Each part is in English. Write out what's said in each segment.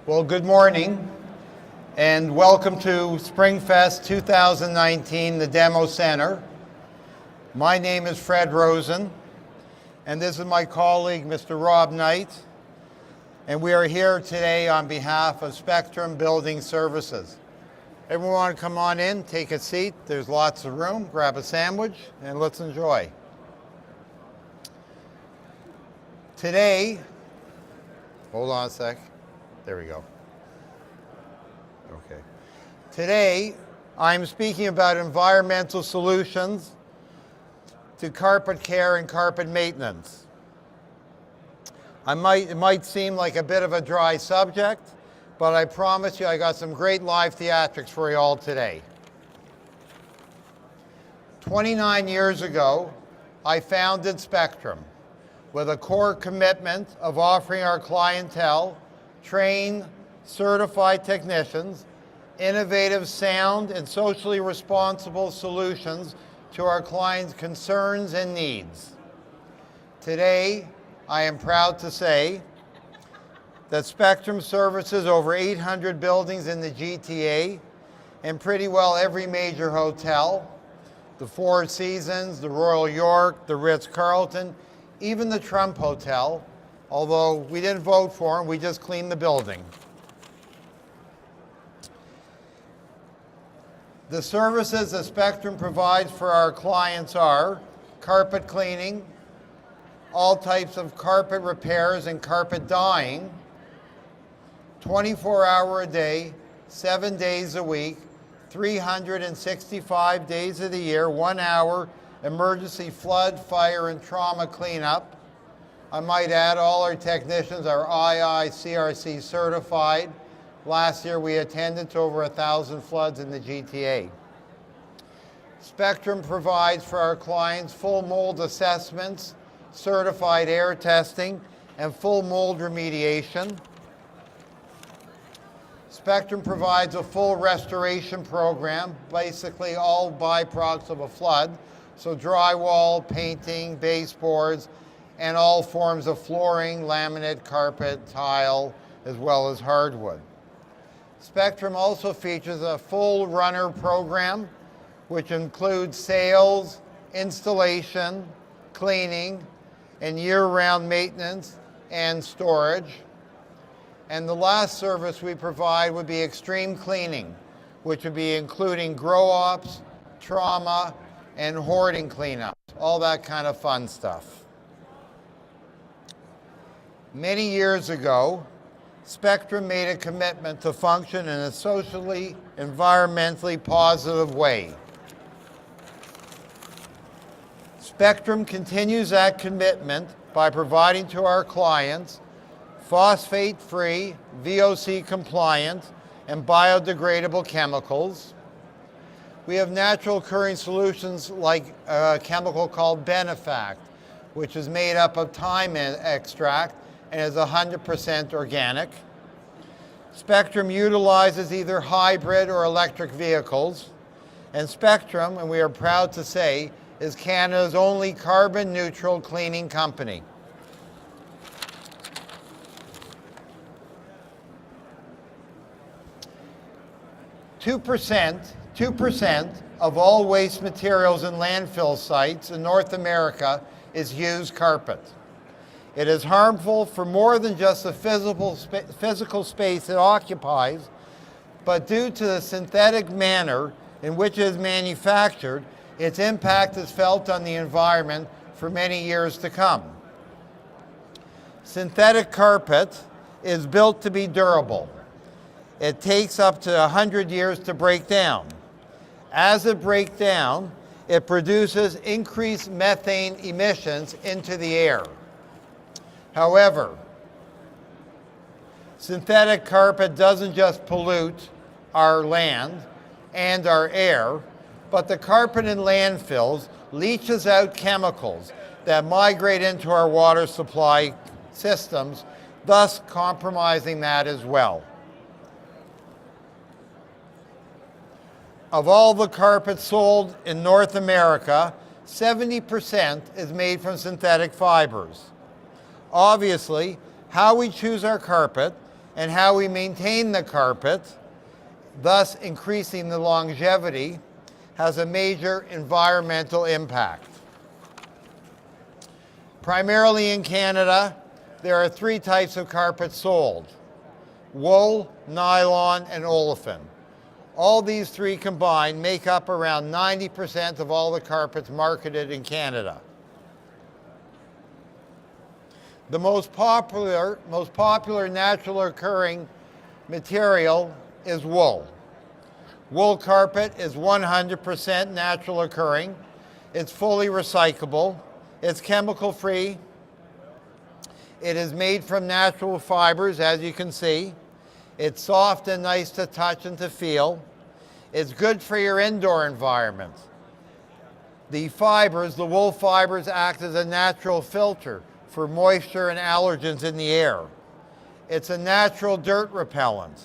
Well, good morning and welcome to SpringFest 2019, the Demo Center. My name is Fred Rosen and this is my colleague, Mr. Rob Knight, and we are here today on behalf of Spectrum Building Services. Everyone come on in, take a seat, there's lots of room, grab a sandwich, and let's enjoy. Today, hold on a sec. There we go. Okay. Today, I'm speaking about environmental solutions to carpet care and carpet maintenance. It might seem like a bit of a dry subject, but I promise you I got some great live theatrics for you all today. 29 years ago, I founded Spectrum with a core commitment of offering our clientele trained, certified technicians, innovative, sound, and socially responsible solutions to our clients' concerns and needs. Today, I am proud to say that Spectrum services over 800 buildings in the GTA and pretty well every major hotel, the Four Seasons, the Royal York, the Ritz-Carlton, even the Trump Hotel, although we didn't vote for them, we just cleaned the building. The services that Spectrum provides for our clients are carpet cleaning, all types of carpet repairs and carpet dyeing, 24-hour a day, 7 days a week, 365 days of the year, 1 hour emergency flood, fire, and trauma cleanup. I might add all our technicians are IICRC certified. Last year we attended to over 1,000 floods in the GTA. Spectrum provides for our clients full mold assessments, certified air testing, and full mold remediation. Spectrum provides a full restoration program, basically all byproducts of a flood, so drywall, painting, baseboards, and all forms of flooring, laminate, carpet, tile, as well as hardwood. Spectrum also features a full runner program, which includes sales, installation, cleaning, and year-round maintenance and storage. And the last service we provide would be extreme cleaning, which would be including grow-ops, trauma, and hoarding cleanups, all that kind of fun stuff. Many years ago, Spectrum made a commitment to function in a socially, environmentally positive way. Spectrum continues that commitment by providing to our clients phosphate-free, VOC-compliant, and biodegradable chemicals. We have natural occurring solutions like a chemical called Benefact, which is made up of thyme extract and is 100% organic. Spectrum utilizes either hybrid or electric vehicles. And Spectrum, and we are proud to say, is Canada's only carbon neutral cleaning company. Two percent of all waste materials in landfill sites in North America is used carpet. It is harmful for more than just the physical space it occupies, but due to the synthetic manner in which it is manufactured, its impact is felt on the environment for many years to come. Synthetic carpet is built to be durable. It takes up to 100 years to break down. As it breaks down, it produces increased methane emissions into the air. However, synthetic carpet doesn't just pollute our land and our air, but the carpet in landfills leaches out chemicals that migrate into our water supply systems, thus compromising that as well. Of all the carpet sold in North America, 70% is made from synthetic fibers. Obviously, how we choose our carpet and how we maintain the carpet, thus increasing the longevity, has a major environmental impact. Primarily in Canada, there are three types of carpet sold: wool, nylon, and olefin. All these three combined make up around 90% of all the carpets marketed in Canada. The most popular natural occurring material is wool. Wool carpet is 100% natural occurring. It's fully recyclable. It's chemical free. It is made from natural fibers, as you can see. It's soft and nice to touch and to feel. It's good for your indoor environment. The wool fibers act as a natural filter for moisture and allergens in the air. It's a natural dirt repellent.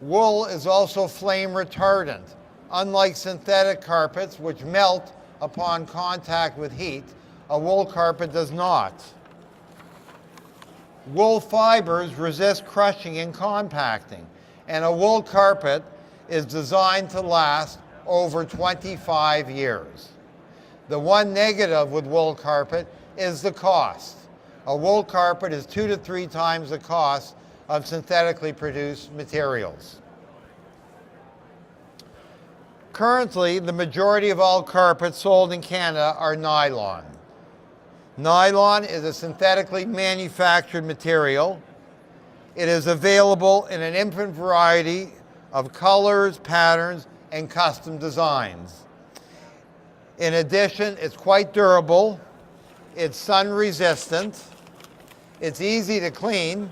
Wool is also flame retardant. Unlike synthetic carpets, which melt upon contact with heat, a wool carpet does not. Wool fibers resist crushing and compacting, and a wool carpet is designed to last over 25 years. The one negative with wool carpet is the cost. A wool carpet is 2 to 3 times the cost of synthetically produced materials. Currently, the majority of all carpets sold in Canada are nylon. Nylon is a synthetically manufactured material. It is available in an infinite variety of colors, patterns, and custom designs. In addition, it's quite durable, it's sun resistant, it's easy to clean.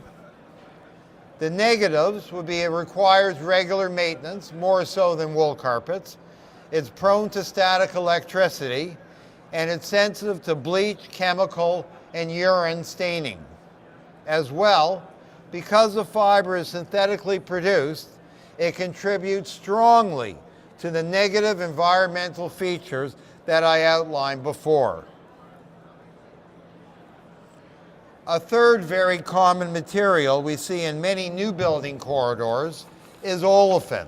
The negatives would be it requires regular maintenance, more so than wool carpets. It's prone to static electricity, and it's sensitive to bleach, chemical, and urine staining. As well, because the fiber is synthetically produced, it contributes strongly to the negative environmental features that I outlined before. A third very common material we see in many new building corridors is olefin.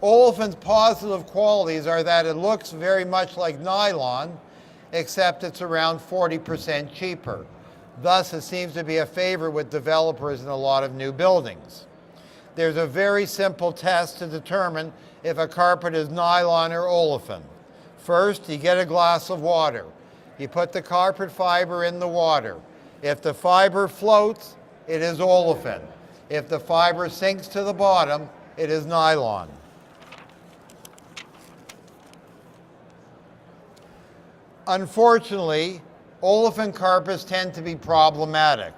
Olefin's positive qualities are that it looks very much like nylon, except it's around 40% cheaper. Thus, it seems to be a favorite with developers in a lot of new buildings. There's a very simple test to determine if a carpet is nylon or olefin. First, you get a glass of water. You put the carpet fiber in the water. If the fiber floats, it is olefin. If the fiber sinks to the bottom, it is nylon. Unfortunately, olefin carpets tend to be problematic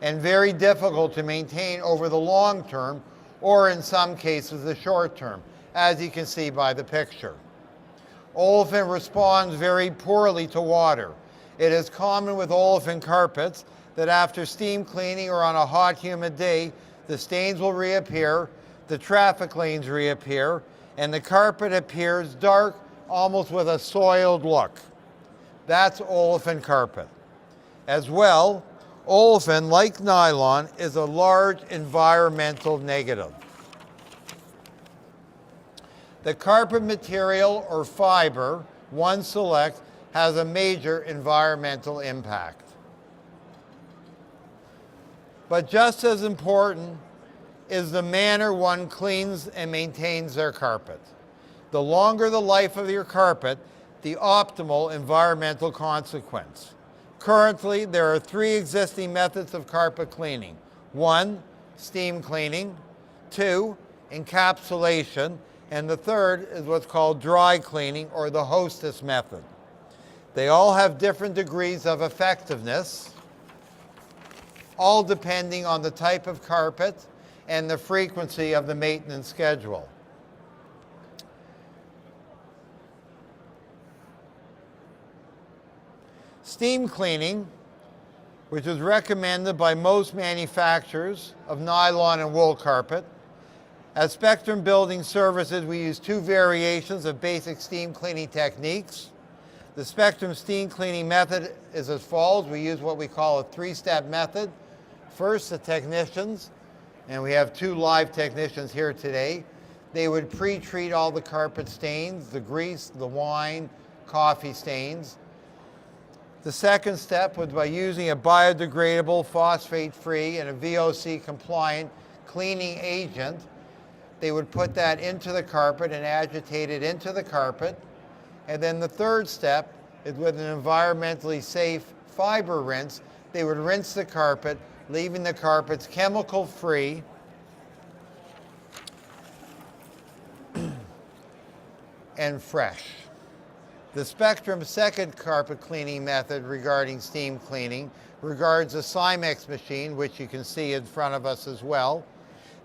and very difficult to maintain over the long term, or in some cases the short term, as you can see by the picture. Olefin responds very poorly to water. It is common with olefin carpets that after steam cleaning or on a hot, humid day, the stains will reappear, the traffic lanes reappear, and the carpet appears dark, almost with a soiled look. That's olefin carpet. As well, olefin, like nylon, is a large environmental negative. The carpet material or fiber one selects has a major environmental impact. But just as important is the manner one cleans and maintains their carpet. The longer the life of your carpet, the optimal environmental consequence. Currently, there are 3 existing methods of carpet cleaning. 1, steam cleaning. 2, encapsulation. And the third is what's called dry cleaning, or the HOSTESS method. They all have different degrees of effectiveness, all depending on the type of carpet and the frequency of the maintenance schedule. Steam cleaning, which is recommended by most manufacturers of nylon and wool carpet. At Spectrum Building Services, we use 2 variations of basic steam cleaning techniques. The spectrum steam cleaning method is as follows. We use what we call a three-step method. First, the technicians, and we have two live technicians here today. They would pre-treat all the carpet stains, the grease, the wine, coffee stains. The second step was by using a biodegradable, phosphate-free, and a VOC-compliant cleaning agent. They would put that into the carpet and agitate it into the carpet. And then the third step is with an environmentally safe fiber rinse. They would rinse the carpet, leaving the carpets chemical-free and fresh. The Spectrum second carpet cleaning method regarding steam cleaning regards the Cimex machine, which you can see in front of us as well.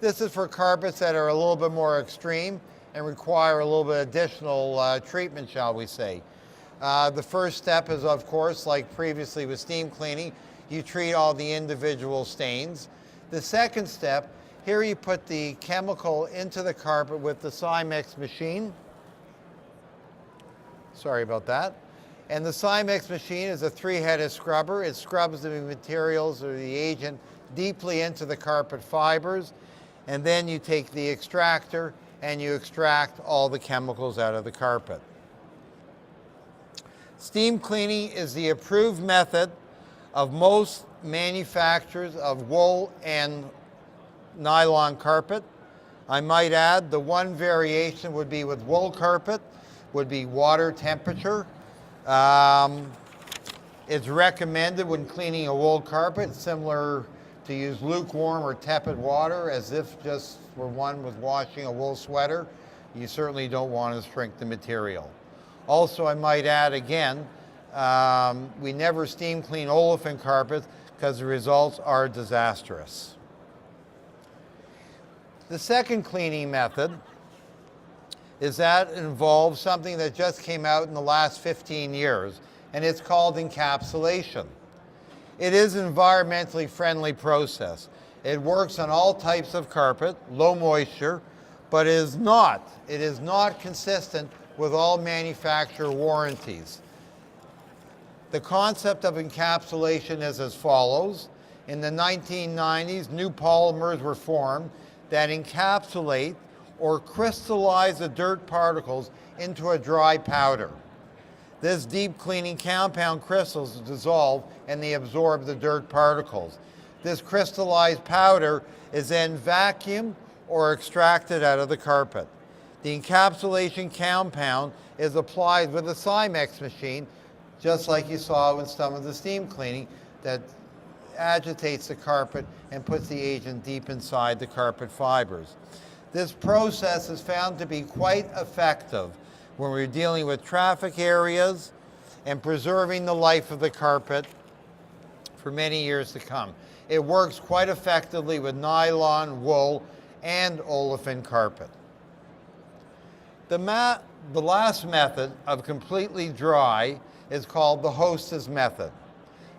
This is for carpets that are a little bit more extreme and require a little bit additional treatment, shall we say. The first step is, of course, like previously with steam cleaning, you treat all the individual stains. The second step, here you put the chemical into the carpet with the Cimex machine. Sorry about that. And the Cimex machine is a three-headed scrubber. It scrubs the materials or the agent deeply into the carpet fibers. And then you take the extractor and you extract all the chemicals out of the carpet. Steam cleaning is the approved method of most manufacturers of wool and nylon carpet. I might add the one variation would be with wool carpet, would be water temperature. It's recommended when cleaning a wool carpet, similar to use lukewarm or tepid water as if just were one was washing a wool sweater. You certainly don't want to shrink the material. Also, I might add again, we never steam clean olefin carpets because the results are disastrous. The second cleaning method is that involves something that just came out in the last 15 years, and it's called encapsulation. It is an environmentally friendly process. It works on all types of carpet, low moisture, but it is not consistent with all manufacturer warranties. The concept of encapsulation is as follows. In the 1990s, new polymers were formed that encapsulate or crystallize the dirt particles into a dry powder. This deep cleaning compound crystals dissolve and they absorb the dirt particles. This crystallized powder is then vacuumed or extracted out of the carpet. The encapsulation compound is applied with a Cimex machine, just like you saw with some of the steam cleaning, that agitates the carpet and puts the agent deep inside the carpet fibers. This process is found to be quite effective when we're dealing with traffic areas and preserving the life of the carpet for many years to come. It works quite effectively with nylon, wool, and olefin carpet. The last method of completely dry is called the HOSTESS method.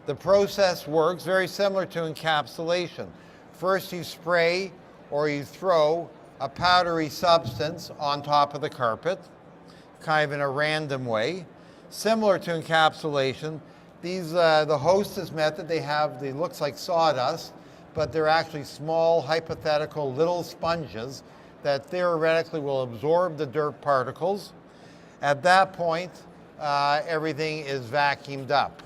The process works very similar to encapsulation. First you spray or you throw a powdery substance on top of the carpet, kind of in a random way. Similar to encapsulation, the HOSTESS method, they looks like sawdust, but they're actually small, hypothetical little sponges that theoretically will absorb the dirt particles. At that point, everything is vacuumed up.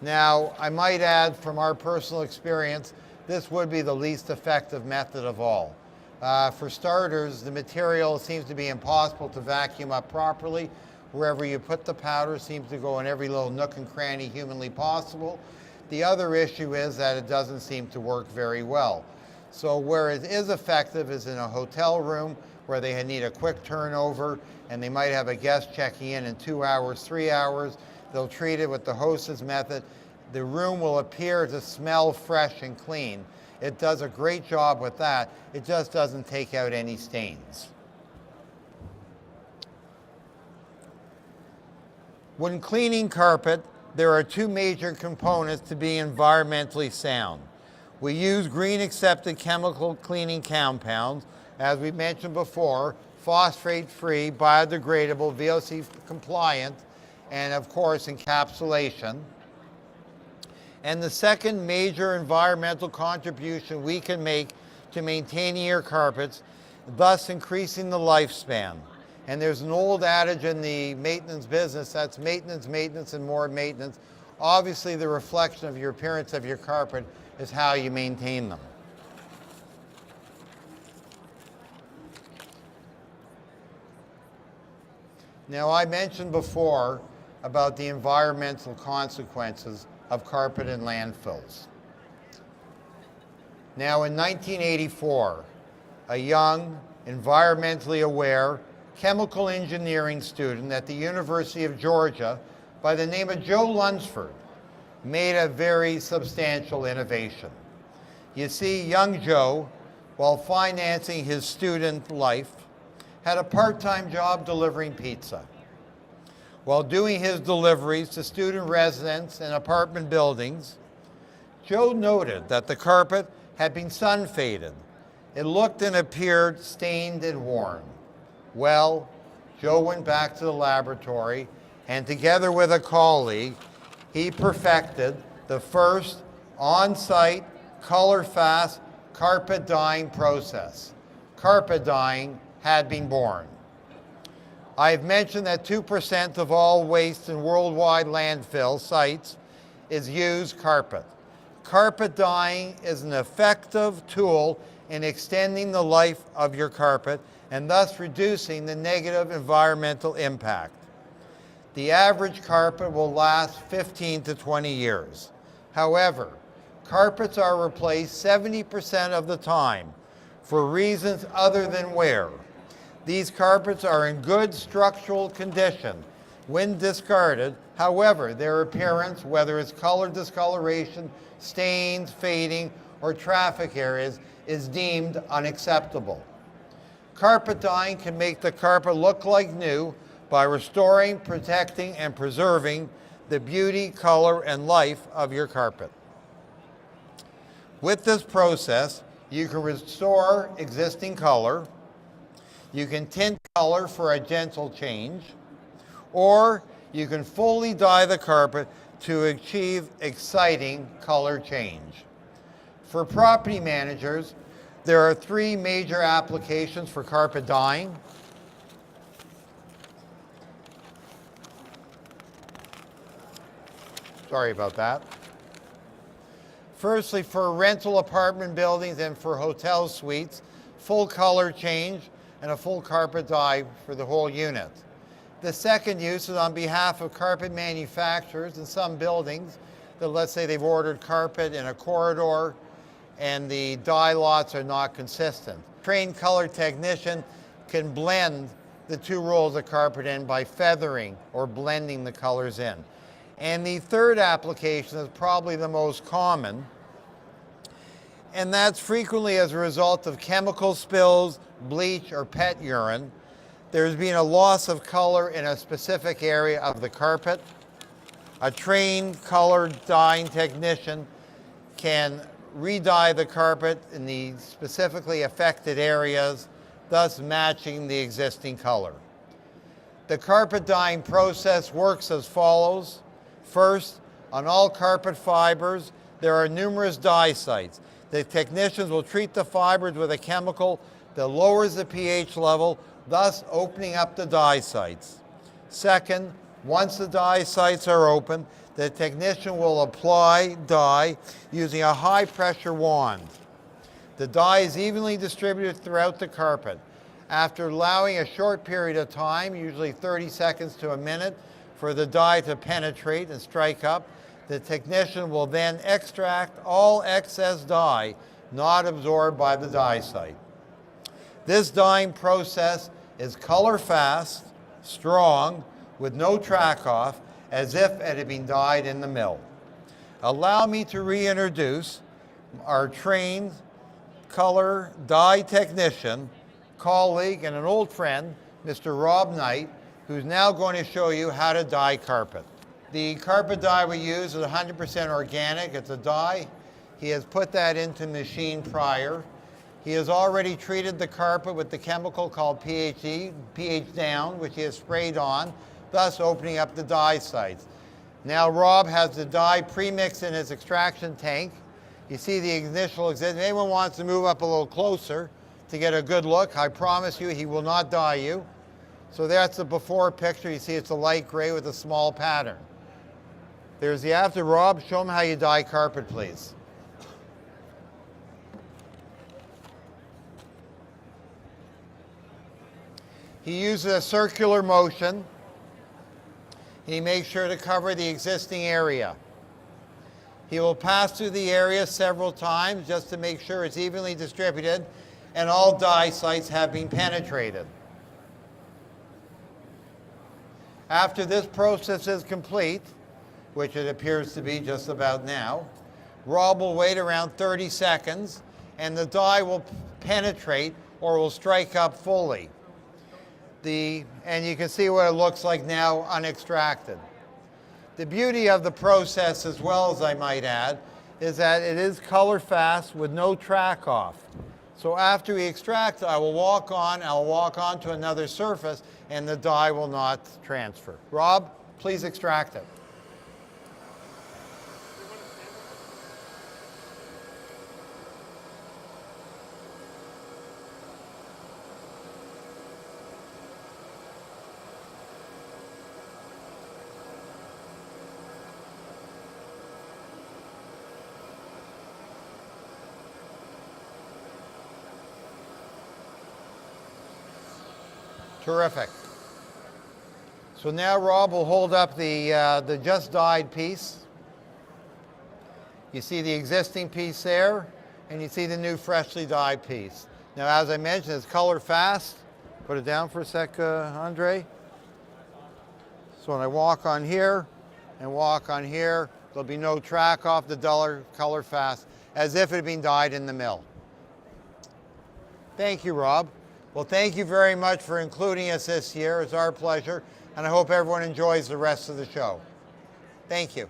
Now, I might add from our personal experience, this would be the least effective method of all. For starters, the material seems to be impossible to vacuum up properly. Wherever you put the powder seems to go in every little nook and cranny humanly possible. The other issue is that it doesn't seem to work very well. So where it is effective is in a hotel room where they need a quick turnover and they might have a guest checking in 2 hours, 3 hours. They'll treat it with the HOSTESS method. The room will appear to smell fresh and clean. It does a great job with that. It just doesn't take out any stains. When cleaning carpet, there are two major components to be environmentally sound. We use green accepted chemical cleaning compounds, as we mentioned before, phosphate-free, biodegradable, VOC compliant, and of course encapsulation. And the second major environmental contribution we can make to maintaining your carpets, thus increasing the lifespan. And there's an old adage in the maintenance business, that's maintenance, maintenance, and more maintenance. Obviously, the reflection of your appearance of your carpet is how you maintain them. Now, I mentioned before about the environmental consequences of carpet in landfills. Now, in 1984, a young, environmentally aware, chemical engineering student at the University of Georgia by the name of Joe Lunsford made a very substantial innovation. You see, young Joe, while financing his student life, had a part-time job delivering pizza. While doing his deliveries to student residents and apartment buildings, Joe noted that the carpet had been sun-faded. It looked and appeared stained and worn. Well, Joe went back to the laboratory, and together with a colleague, he perfected the first on-site, color-fast carpet dyeing process. Carpet dyeing had been born. I've mentioned that 2% of all waste in worldwide landfill sites is used carpet. Carpet dyeing is an effective tool in extending the life of your carpet and thus reducing the negative environmental impact. The average carpet will last 15 to 20 years. However, carpets are replaced 70% of the time for reasons other than wear. These carpets are in good structural condition when discarded. However, their appearance, whether it's color discoloration, stains, fading, or traffic areas, is deemed unacceptable. Carpet dyeing can make the carpet look like new by restoring, protecting, and preserving the beauty, color, and life of your carpet. With this process, you can restore existing color, you can tint color for a gentle change, or you can fully dye the carpet to achieve exciting color change. For property managers, there are three major applications for carpet dyeing. Sorry about that. Firstly, for rental apartment buildings and for hotel suites, full color change and a full carpet dye for the whole unit. The second use is on behalf of carpet manufacturers in some buildings that, let's say they've ordered carpet in a corridor and the dye lots are not consistent. Trained color technician can blend the two rolls of carpet in by feathering or blending the colors in. And the third application is probably the most common, and that's frequently as a result of chemical spills, bleach, or pet urine. There's been a loss of color in a specific area of the carpet. A trained color dyeing technician can re-dye the carpet in the specifically affected areas, thus matching the existing color. The carpet dyeing process works as follows. First, on all carpet fibers, there are numerous dye sites. The technicians will treat the fibers with a chemical that lowers the pH level, thus opening up the dye sites. Second, once the dye sites are open, the technician will apply dye using a high-pressure wand. The dye is evenly distributed throughout the carpet. After allowing a short period of time, usually 30 seconds to a minute, for the dye to penetrate and strike up, the technician will then extract all excess dye not absorbed by the dye site. This dyeing process is color fast, strong, with no track off, as if it had been dyed in the mill. Allow me to reintroduce our trained color dye technician, colleague, and an old friend, Mr. Rob Knight, who's now going to show you how to dye carpet. The carpet dye we use is 100% organic. It's a dye. He has put that into machine prior. He has already treated the carpet with the chemical called pH down, which he has sprayed on, thus opening up the dye sites. Now Rob has the dye pre-mixed in his extraction tank. You see the initial exit. If anyone wants to move up a little closer to get a good look, I promise you he will not dye you. So that's the before picture. You see it's a light gray with a small pattern. There's the after. Rob, show them how you dye carpet, please. He uses a circular motion. He makes sure to cover the existing area. He will pass through the area several times just to make sure it's evenly distributed and all dye sites have been penetrated. After this process is complete, which it appears to be just about now, Rob will wait around 30 seconds and the dye will penetrate or will strike up fully. And you can see what it looks like now unextracted. The beauty of the process, as well as I might add, is that it is color fast with no track off. So after we extract, I'll walk on to another surface and the dye will not transfer. Rob, please extract it. Terrific. So now Rob will hold up the just dyed piece. You see the existing piece there, and you see the new freshly dyed piece. Now, as I mentioned, it's color fast. Put it down for a sec, Andre. So when I walk on here and walk on here, there'll be no track off the duller color fast, as if it had been dyed in the mill. Thank you, Rob. Well, thank you very much for including us this year. It's our pleasure, and I hope everyone enjoys the rest of the show. Thank you.